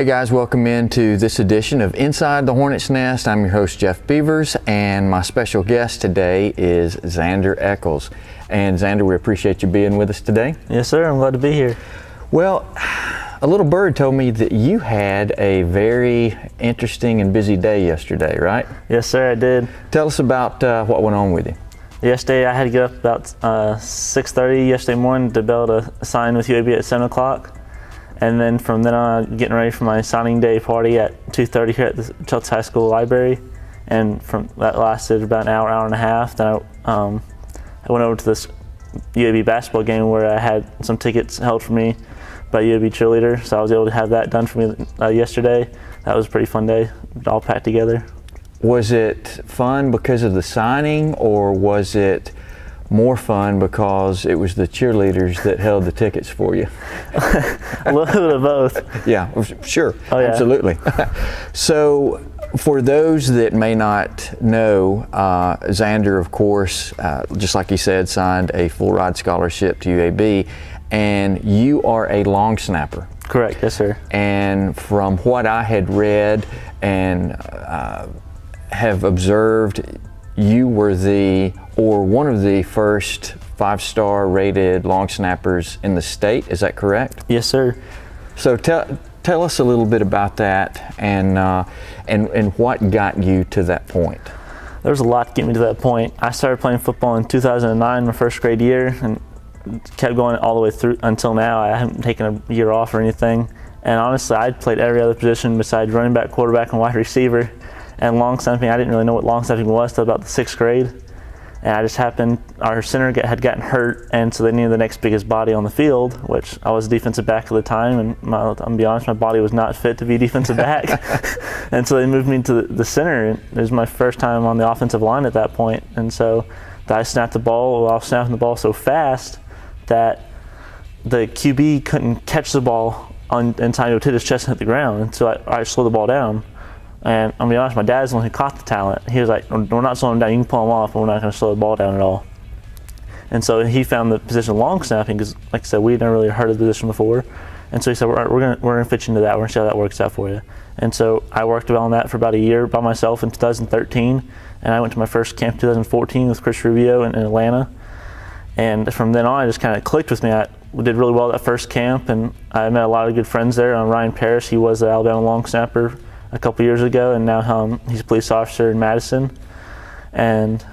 Hey guys, welcome into this edition of Inside the Hornet's Nest. I'm your host Jeff Beavers, and my special guest today is Xander Eccles. And Xander, we appreciate you being with us today. Yes sir, I'm glad to be here. Well, a little bird told me that you had a very interesting and busy day yesterday, right? Yes sir, I did. Tell us about what went on with you. Yesterday I had to get up about 6:30 yesterday morning to be able to sign with UAB at 7 o'clock. And then from then on, getting ready for my signing day party at 2:30 here at the Chelsea High School Library. And from that lasted about an hour, hour and a half. Then I went over to this UAB basketball game where I had some tickets held for me by UAB cheerleader. So I was able to have that done for me yesterday. That was a pretty fun day, all packed together. Was it fun because of the signing, or was it more fun because it was the cheerleaders that held the tickets for you? A little bit of both. Yeah, sure. Oh, yeah. Absolutely. So for those that may not know, Xander, of course, just like he said, signed a full ride scholarship to UAB, and you are a long snapper. Correct, yes sir. And from what I had read and have observed, you were one of the first 5-star rated long snappers in the state. Is that correct? Yes sir. So tell us a little bit about that and what got you to that point. There was a lot to get me to that point. I started playing football in 2009, my first grade year, and kept going all the way through until now. I haven't taken a year off or anything. And honestly, I'd played every other position besides running back, quarterback, and wide receiver. And long snapping, I didn't really know what long snapping was until about the 6th grade. And I just our center had gotten hurt, and so they needed the next biggest body on the field, which I was a defensive back at the time, and I'm gonna be honest, my body was not fit to be defensive back. And so they moved me to the center, and it was my first time on the offensive line at that point. And so I snapped the ball while I was snapping the ball so fast that the QB couldn't catch the ball in time to hit his chest and hit the ground, and so I slowed the ball down. And I'm gonna be honest, my dad's the one who caught the talent. He was like, we're not slowing him down, you can pull him off, but we're not gonna slow the ball down at all. And so he found the position of long snapping, because like I said, we'd never really heard of the position before. And so he said, we're gonna fit you into that, we're gonna see how that works out for you. And so I worked well on that for about a year by myself in 2013, and I went to my first camp in 2014 with Chris Rubio in Atlanta. And from then on, it just kind of clicked with me. I did really well at that first camp, and I met a lot of good friends there. Ryan Parrish, he was the Alabama long snapper a couple years ago, and now he's a police officer in Madison. And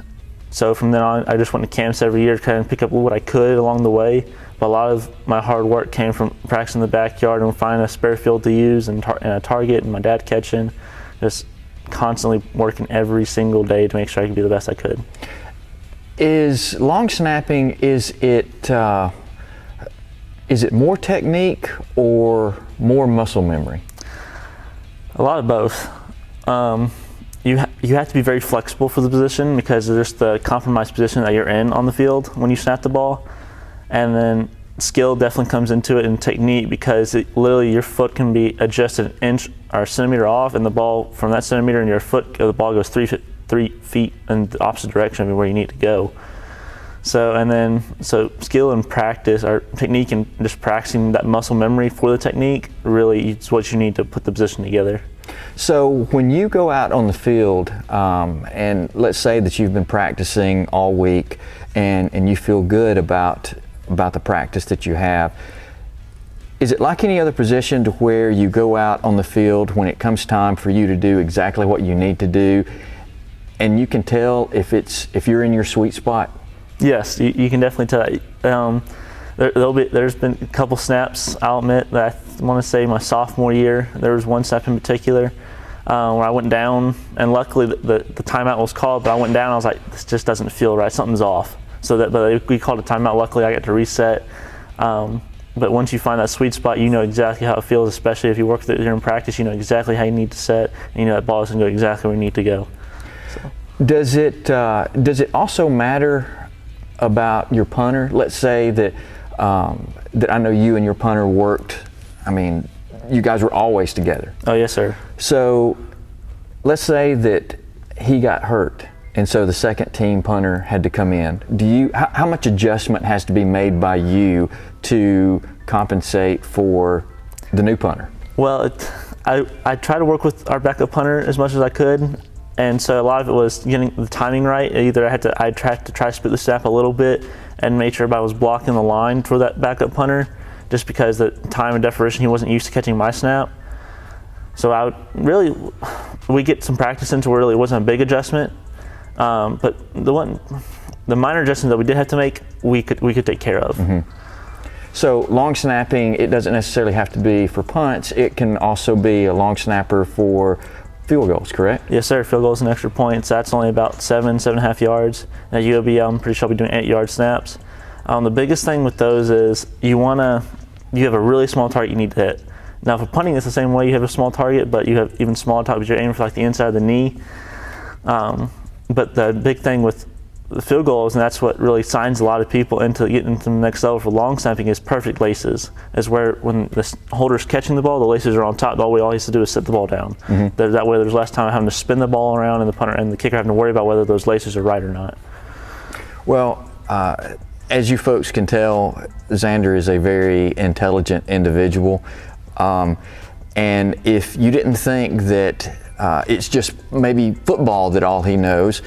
so from then on, I just went to camps every year to kind of pick up what I could along the way. But a lot of my hard work came from practicing in the backyard and finding a spare field to use and a target, and my dad catching, just constantly working every single day to make sure I could be the best I could. Is long snapping, is it more technique or more muscle memory? A lot of both. You have to be very flexible for the position, because there's the compromised position that you're in on the field when you snap the ball. And then skill definitely comes into it, and technique, because literally your foot can be adjusted an inch or a centimeter off, and the ball from that centimeter in your foot, the ball goes 3 feet in the opposite direction of where you need to go. So skill and practice, or technique and just practicing that muscle memory for the technique, really is what you need to put the position together. So when you go out on the field, and let's say that you've been practicing all week, and you feel good about the practice that you have, is it like any other position to where you go out on the field when it comes time for you to do exactly what you need to do, and you can tell if you're in your sweet spot? Yes, you can definitely tell. There's been a couple snaps, I'll admit, that I want to say my sophomore year, there was one snap in particular where I went down, and luckily the timeout was called, but I went down, I was like, this just doesn't feel right, something's off. But we called a timeout, luckily I got to reset. But once you find that sweet spot, you know exactly how it feels, especially if you work with it during practice, you know exactly how you need to set, and you know that ball is going to go exactly where you need to go. So. Does it also matter about your punter? Let's say that I know you and your punter worked, I mean, you guys were always together. Oh, yes, sir. So let's say that he got hurt, and so the second team punter had to come in. How much adjustment has to be made by you to compensate for the new punter? Well, I try to work with our backup punter as much as I could, and so a lot of it was getting the timing right. Either I tried to try to split the snap a little bit and make sure everybody was blocking the line for that backup punter, just because the time and definition he wasn't used to catching my snap. So we get some practice into where really it wasn't a big adjustment, but the minor adjustments that we did have to make, we could take care of. Mm-hmm. So long snapping, it doesn't necessarily have to be for punts. It can also be a long snapper for field goals, correct? Yes, sir. Field goals and extra points. That's only about 7.5 yards. At UAB, I'm pretty sure I'll be doing 8-yard snaps. The biggest thing with those is you have a really small target you need to hit. Now, for punting, it's the same way. You have a small target, but you have even smaller targets. You're aiming for like the inside of the knee. But the big thing with the field goals, and that's what really signs a lot of people into getting to the next level for long snapping, is perfect laces. Is where when the holder's catching the ball, the laces are on top. All he has to do is set the ball down. Mm-hmm. That way, there's less time having to spin the ball around, and the punter and the kicker having to worry about whether those laces are right or not. Well, as you folks can tell, Xander is a very intelligent individual. And if you didn't think that it's just maybe football that all he knows,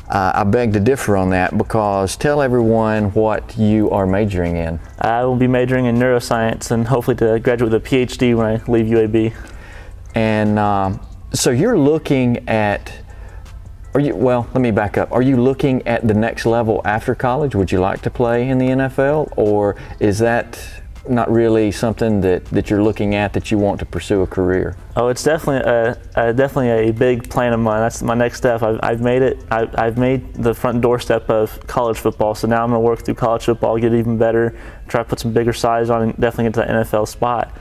I beg to differ on that, because tell everyone what you are majoring in. I will be majoring in neuroscience and hopefully to graduate with a PhD when I leave UAB. And so you're looking at, let me back up. Are you looking at the next level after college? Would you like to play in the NFL, or is that not really something that you're looking at, that you want to pursue a career? Oh, it's definitely a big plan of mine. That's my next step. I've made it. I've made the front doorstep of college football. So now I'm going to work through college football, get even better, try to put some bigger size on, and definitely get to the NFL spot.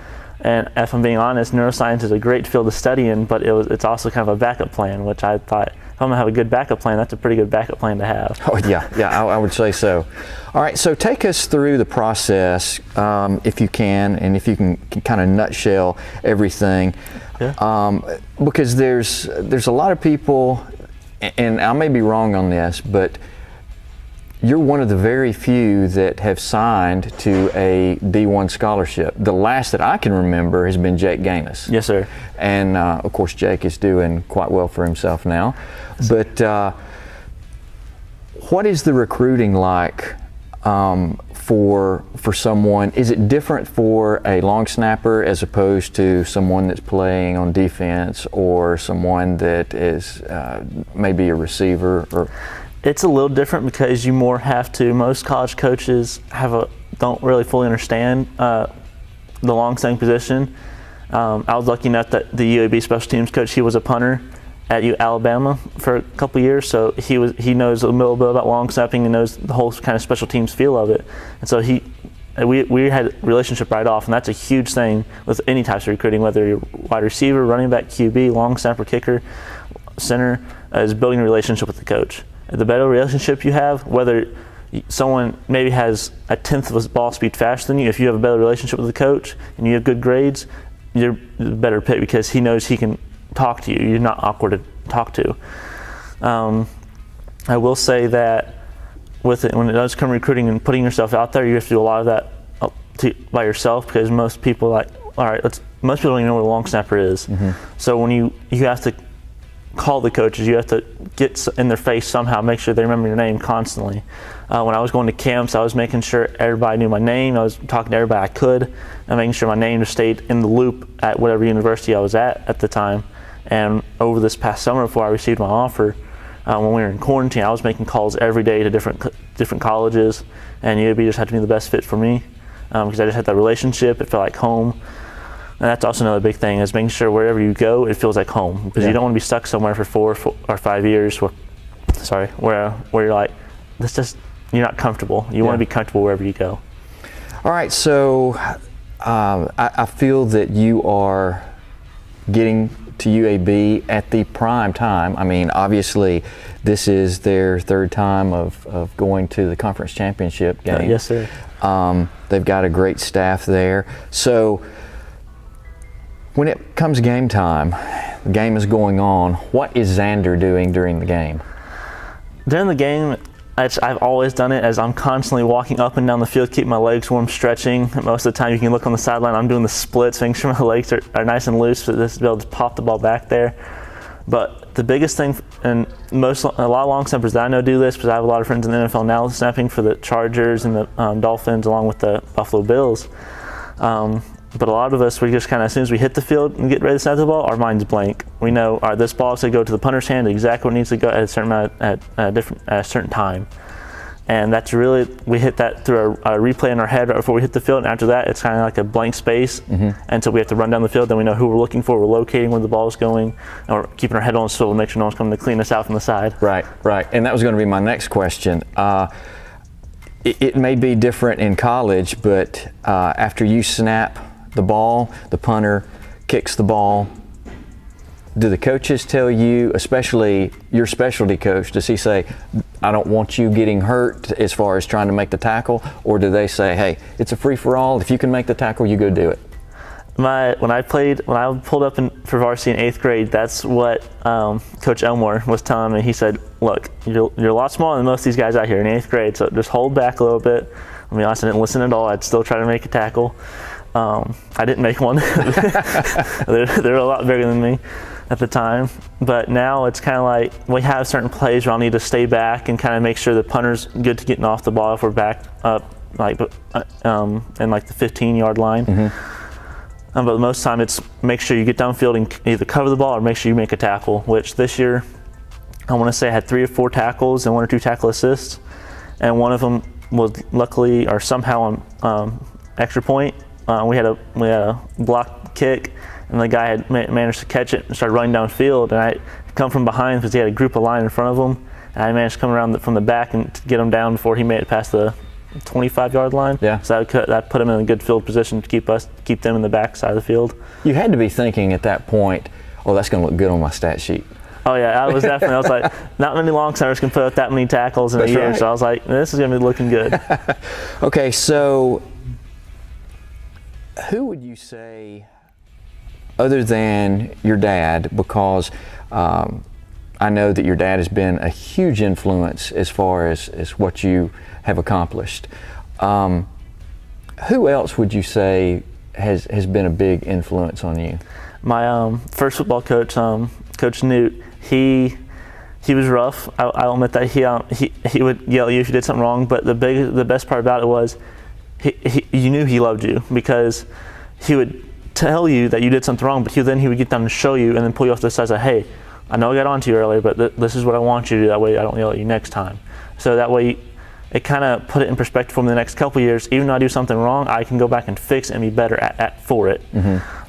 And if I'm being honest, neuroscience is a great field to study in, but it's also kind of a backup plan, which I thought, if I'm going to have a good backup plan, that's a pretty good backup plan to have. Oh, yeah, I would say so. All right, so take us through the process, if you can, and if you can kind of nutshell everything. Yeah. Because there's a lot of people, and I may be wrong on this, but you're one of the very few that have signed to a D1 scholarship. The last that I can remember has been Jake Gaines. Yes, sir. And of course, Jake is doing quite well for himself now. But what is the recruiting like for someone? Is it different for a long snapper as opposed to someone that's playing on defense, or someone that is maybe a receiver? Or it's a little different because you more have to. Most college coaches don't really fully understand the long snapping position. I was lucky enough that the UAB special teams coach, he was a punter at Alabama for a couple years, so he knows a little bit about long snapping and knows the whole kind of special teams feel of it. And so we had a relationship right off, and that's a huge thing with any types of recruiting, whether you're wide receiver, running back, QB, long snapper, kicker, center, is building a relationship with the coach. The better relationship you have, whether someone maybe has a tenth of a ball speed faster than you, if you have a better relationship with the coach and you have good grades, you're the better pick because he knows he can talk to you. You're not awkward to talk to. I will say that with it, when it does come to recruiting and putting yourself out there, you have to do a lot of that by yourself, because most people most people don't even know what a long snapper is. Mm-hmm. So when you have to call the coaches, you have to get in their face somehow, make sure they remember your name constantly. When I was going to camps, I was making sure everybody knew my name. I was talking to everybody I could and making sure my name just stayed in the loop at whatever university I was at the time. And over this past summer, before I received my offer, when we were in quarantine, I was making calls every day to different colleges, and UAB just had to be the best fit for me because I just had that relationship. It felt like home. And that's also another big thing, is making sure wherever you go, it feels like home, because you don't want to be stuck somewhere for 4 or 5 years where you're like, you're not comfortable. You want to be comfortable wherever you go. All right, so I feel that you are getting to UAB at the prime time. I mean, obviously, this is their third time of going to the conference championship game. Yes, sir. They've got a great staff there. So when it comes game time, the game is going on, what is Xander doing during the game? During the game, I've always done it as I'm constantly walking up and down the field, keep my legs warm, stretching. Most of the time you can look on the sideline, I'm doing the splits, making sure my legs are nice and loose so this to be able to pop the ball back there. But the biggest thing, and a lot of long snappers that I know do this, because I have a lot of friends in the NFL now snapping for the Chargers and the Dolphins along with the Buffalo Bills. But a lot of us, we just kind of, as soon as we hit the field and get ready to snap the ball, our mind's blank. We know, all right, this ball is going to go to the punter's hand exactly where it needs to go at a certain time. And that's really, we hit that through a replay in our head right before we hit the field. And after that, it's kind of like a blank space until we have to run down the field. Then we know who we're looking for. We're locating where the ball is going, and we're keeping our head on a swivel to make sure no one's coming to clean us out from the side. Right. And that was going to be my next question. It may be different in college, but after you snap the ball, the punter kicks the ball. Do the coaches tell you, especially your specialty coach, does he say, I don't want you getting hurt as far as trying to make the tackle? Or do they say, hey, it's a free-for-all. If you can make the tackle, you go do it? When I pulled up for varsity in 8th grade, that's what Coach Elmore was telling me. He said, look, you're a lot smaller than most of these guys out here in 8th grade, so just hold back a little bit. I mean, honestly, I didn't listen at all. I'd still try to make a tackle. I didn't make one. They're a lot bigger than me at the time. But now it's kind of like we have certain plays where I'll need to stay back and kind of make sure the punter's good to getting off the ball if we're back up in like the 15-yard line. But most of the time it's make sure you get downfield and either cover the ball or make sure you make a tackle, which this year I want to say I had 3 or 4 tackles and 1 or 2 tackle assists. And one of them was luckily or somehow on extra point. We had a block kick, and the guy had managed to catch it and started running downfield. And I come from behind because he had a group of line in front of him, and I managed to come around from the back and to get him down before he made it past the 25-yard line. Yeah. So that put him in a good field position to keep them in the back side of the field. You had to be thinking at that point, oh, that's going to look good on my stat sheet. Oh yeah, I was like, not many long snappers can put up that many tackles in a year. Right. So I was like, this is going to be looking good. Okay, so who would you say, other than your dad, because I know that your dad has been a huge influence as far as what you have accomplished. Who else would you say has been a big influence on you? My first football coach, Coach Newt, he was rough. I'll admit that he would yell at you if you did something wrong. But the best part about it was you knew he loved you, because he would tell you that you did something wrong, but he would get down and show you and then pull you off to the side and say, hey, I know I got on to you earlier, but this is what I want you to do. That way I don't yell at you next time. So that way it kind of put it in perspective for me the next couple of years. Even though I do something wrong, I can go back and fix it and be better for it.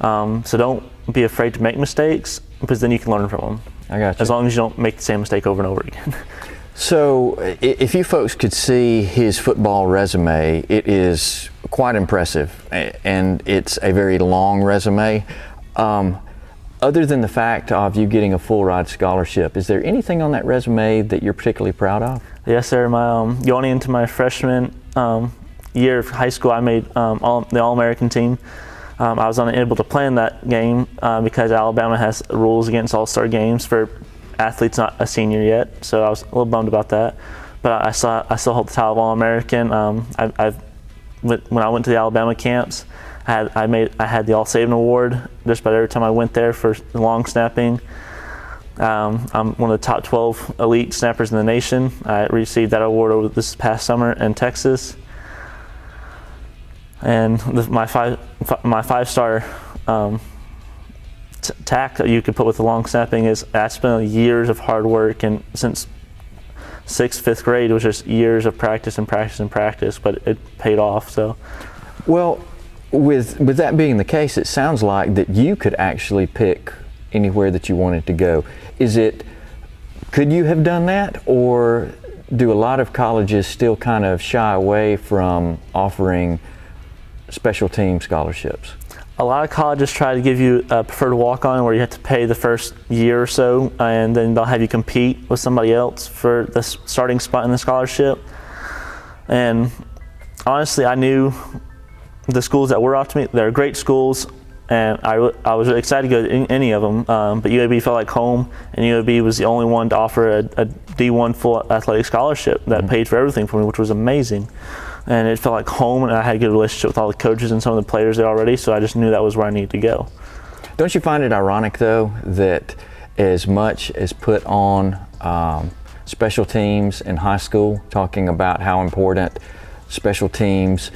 So don't be afraid to make mistakes, because then you can learn from them. I got you. As long as you don't make the same mistake over and over again. So if you folks could see his football resume, it is quite impressive, and it's a very long resume. Other than the fact of you getting a full ride scholarship, is there anything on that resume that you're particularly proud of? Yes, sir. Going into my freshman year of high school, I made the All-American team. I was unable to play in that game because Alabama has rules against all-star games for athletes not a senior yet, so I was a little bummed about that. But I still hold the title of All-American. When I went to the Alabama camps, I had the All-Saving Award just about every time I went there for long snapping. I'm one of the top 12 elite snappers in the nation. I received that award over this past summer in Texas. And my five-star tack that you could put with the long snapping is that's been years of hard work, and since 6th, 5th grade, it was just years of practice and practice and practice, but it paid off. So, well, with that being the case, it sounds like that you could actually pick anywhere that you wanted to go. Could you have done that, or do a lot of colleges still kind of shy away from offering special team scholarships? A lot of colleges try to give you a preferred walk-on where you have to pay the first year or so, and then they'll have you compete with somebody else for the starting spot in the scholarship. And honestly, I knew the schools that were offered to me, they're great schools. and I was really excited to go to any of them, but UAB felt like home, and UAB was the only one to offer a D1 full athletic scholarship that paid for everything for me, which was amazing. And it felt like home, and I had a good relationship with all the coaches and some of the players there already, so I just knew that was where I needed to go. Don't you find it ironic, though, that as much as put on special teams in high school, talking about how important special teams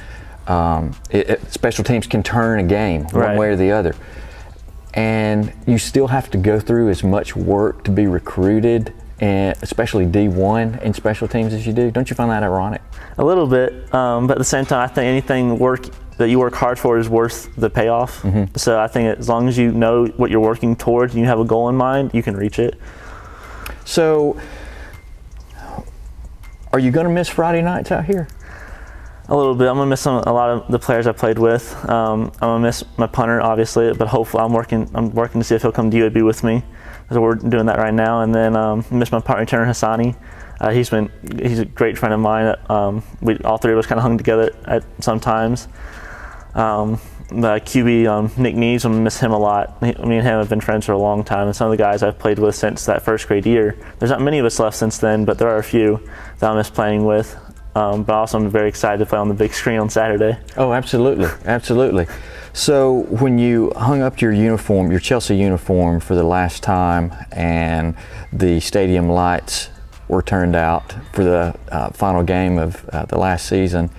special teams can turn a game one way or the other, and you still have to go through as much work to be recruited, and especially D1 in special teams as you do? Don't you find that ironic? A little bit, but at the same time, I think anything that you work hard for is worth the payoff. So I think as long as you know what you're working towards and you have a goal in mind, you can reach it. So are you going to miss Friday nights out here? A little bit. I'm gonna miss a lot of the players I played with. I'm gonna miss my punter, obviously, but hopefully I'm working to see if he'll come to UAB with me. So we're doing that right now. And then miss my partner Turner Hassani. He's a great friend of mine. We all three of us kind of hung together at sometimes. The QB Nick Neves, I'm gonna miss him a lot. Me and him have been friends for a long time, and some of the guys I've played with since that first grade year. There's not many of us left since then, but there are a few that I miss playing with. But also I'm very excited to play on the big screen on Saturday. Oh, absolutely, absolutely. So when you hung up your uniform, your Chelsea uniform for the last time, and the stadium lights were turned out for the final game of the last season,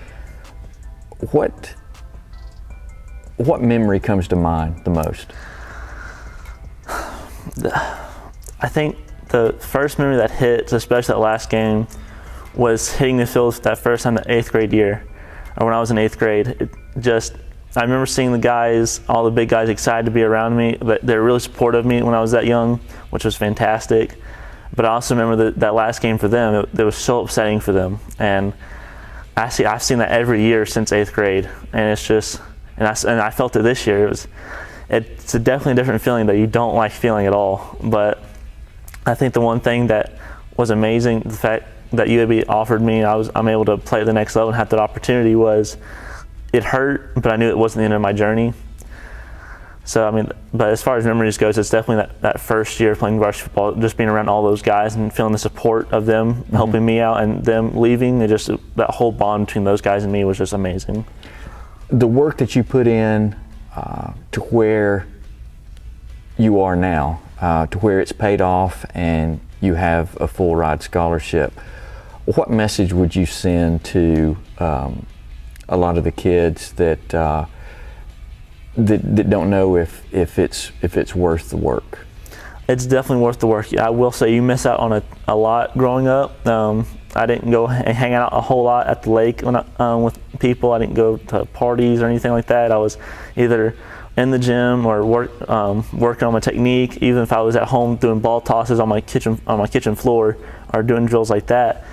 what memory comes to mind the most? I think the first memory that hit, especially that last game, was hitting the field that first time the 8th grade year, or when I was in 8th grade. I remember seeing the guys, all the big guys, excited to be around me, but they're really supportive of me when I was that young, which was fantastic. But I also remember that last game for them, it was so upsetting for them. And I've seen that every year since 8th grade, and it's just, and I felt it this year. It's a definitely different feeling that you don't like feeling at all. But I think the one thing that was amazing, the fact that UAB offered me, I'm able to play at the next level and have that opportunity, was it hurt, but I knew it wasn't the end of my journey. So but as far as memories goes, it's definitely that first year playing varsity football, just being around all those guys and feeling the support of them helping me out, and them leaving, that whole bond between those guys and me was just amazing. The work that you put in to where you are now, to where it's paid off and you have a full ride scholarship, what message would you send to a lot of the kids that don't know if it's worth the work? It's definitely worth the work. I will say you miss out on a lot growing up. I didn't go hang out a whole lot at the lake with people. I didn't go to parties or anything like that. I was either in the gym or working on my technique. Even if I was at home doing ball tosses on my kitchen floor or doing drills like that,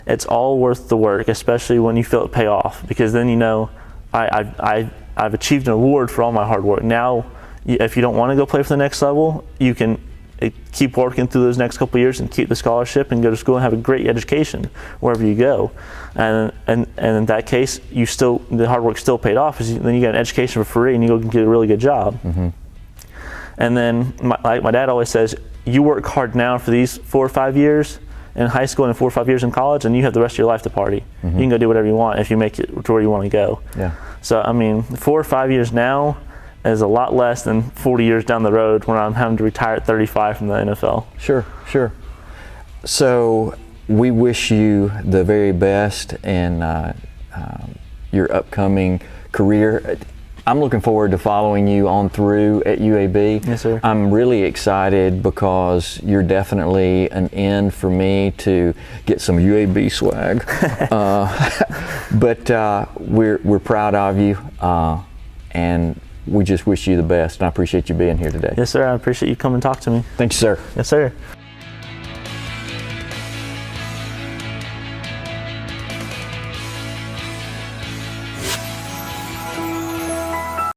it's all worth the work, especially when you feel it pay off, because then you know I've achieved an award for all my hard work. Now, if you don't want to go play for the next level, you can keep working through those next couple of years and keep the scholarship and go to school and have a great education wherever you go. And in that case, the hard work still paid off, because then you get an education for free and you go get a really good job. And then, like my dad always says, you work hard now for these 4 or 5 years in high school and 4 or 5 years in college, and you have the rest of your life to party. You can go do whatever you want if you make it to where you want to go. So 4 or 5 years now is a lot less than 40 years down the road when I'm having to retire at 35 from the NFL. Sure. So we wish you the very best in your upcoming career. I'm looking forward to following you on through at UAB. Yes, sir. I'm really excited because you're definitely an in for me to get some UAB swag. But we're proud of you, and we just wish you the best. And I appreciate you being here today. Yes, sir. I appreciate you coming to talk to me. Thank you, sir. Yes, sir.